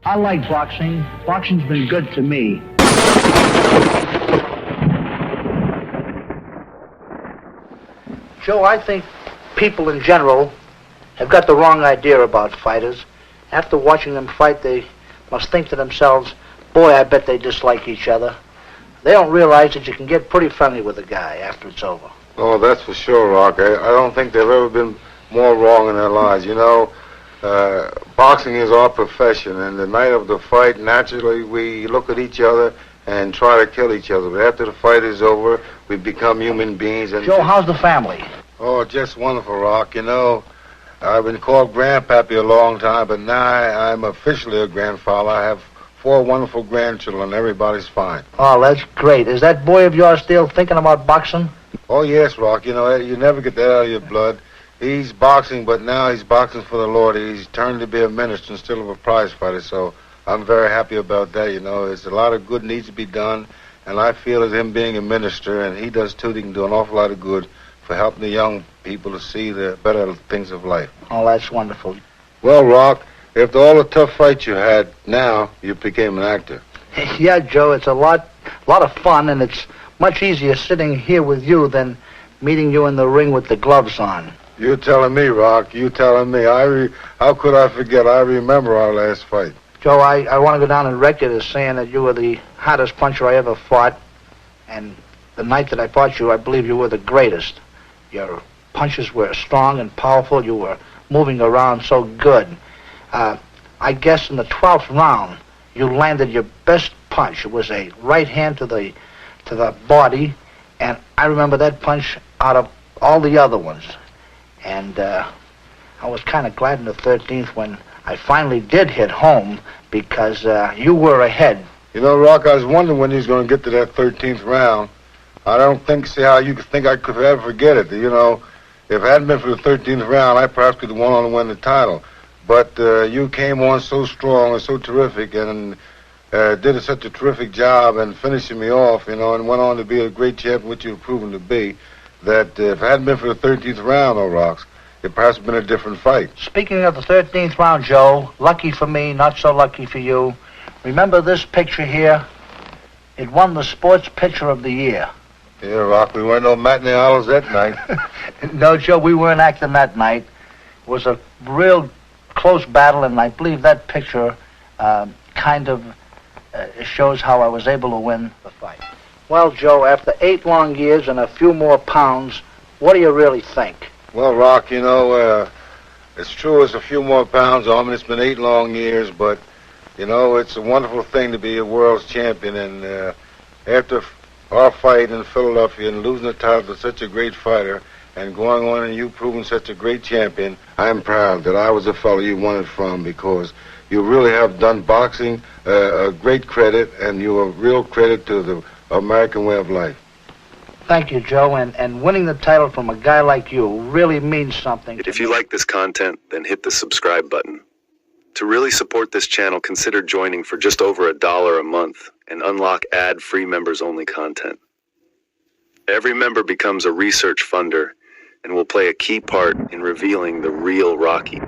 I like boxing. Boxing's been good to me. Joe, I think people in general have got the wrong idea about fighters. After watching them fight, they must think to themselves, boy, I bet they dislike each other. They don't realize that you can get pretty friendly with a guy after it's over. Oh, that's for sure, Rock. I don't think they've ever been more wrong in their lives. You know, boxing is our profession, and the night of the fight, naturally, we look at each other and try to kill each other. But after the fight is over, we become human beings. And Joe, how's the family? Oh, just wonderful, Rock. You know, I've been called Grandpappy a long time, but now I'm officially a grandfather. I have 4 wonderful grandchildren. Everybody's fine. Oh, that's great. Is that boy of yours still thinking about boxing? Oh, yes, Rock. You know, you never get that out of your blood. He's boxing, but now he's boxing for the Lord. He's turned to be a minister instead of a prize fighter, so I'm very happy about that. You know, there's a lot of good needs to be done, and I feel that him being a minister, and he does too, he can do an awful lot of good for helping the young people to see the better things of life. Oh, that's wonderful. Well, Rock, after all the tough fights you had, now you became an actor. Yeah, Joe, it's a lot of fun, and it's much easier sitting here with you than meeting you in the ring with the gloves on. You telling me, Rock, you telling me. How could I forget? I remember our last fight. Joe, I want to go down on record as saying that you were the hardest puncher I ever fought, and the night that I fought you, I believe you were the greatest. Your punches were strong and powerful. You were moving around so good. I guess in the 12th round, you landed your best punch. It was a right hand to the body, and I remember that punch out of all the other ones. And I was kind of glad in the 13th when I finally did hit home because you were ahead. You know, Rock, I was wondering when he was going to get to that 13th round. I don't see how you could think I could ever forget it. You know, if it hadn't been for the 13th round, I perhaps could have won on to win the title. But you came on so strong and so terrific and did such a terrific job and finishing me off, you know, and went on to be a great champion, which you've proven to be, that if it hadn't been for the 13th round, though, Rocks, it perhaps been a different fight. Speaking of the 13th round, Joe, lucky for me, not so lucky for you. Remember this picture here? It won the Sports Picture of the Year. Yeah, Rock, we weren't no matinee idols that night. No, Joe, we weren't acting that night. It was a real close battle, and I believe that picture kind of shows how I was able to win the fight. Well, Joe, after 8 long years and a few more pounds, what do you really think? Well, Rock, you know, it's true it's a few more pounds on me. It's been 8 long years, but, you know, it's a wonderful thing to be a world's champion. And after our fight in Philadelphia and losing the title to such a great fighter and going on and you proving such a great champion, I'm proud that I was the fellow you won it from because you really have done boxing a great credit, and you're a real credit to the American way of life. Thank you, Joe, and winning the title from a guy like you really means something. If you like this content, then hit the subscribe button. To really support this channel, consider joining for just over $1 a month and unlock ad-free members-only content. Every member becomes a research funder and will play a key part in revealing the real Rocky.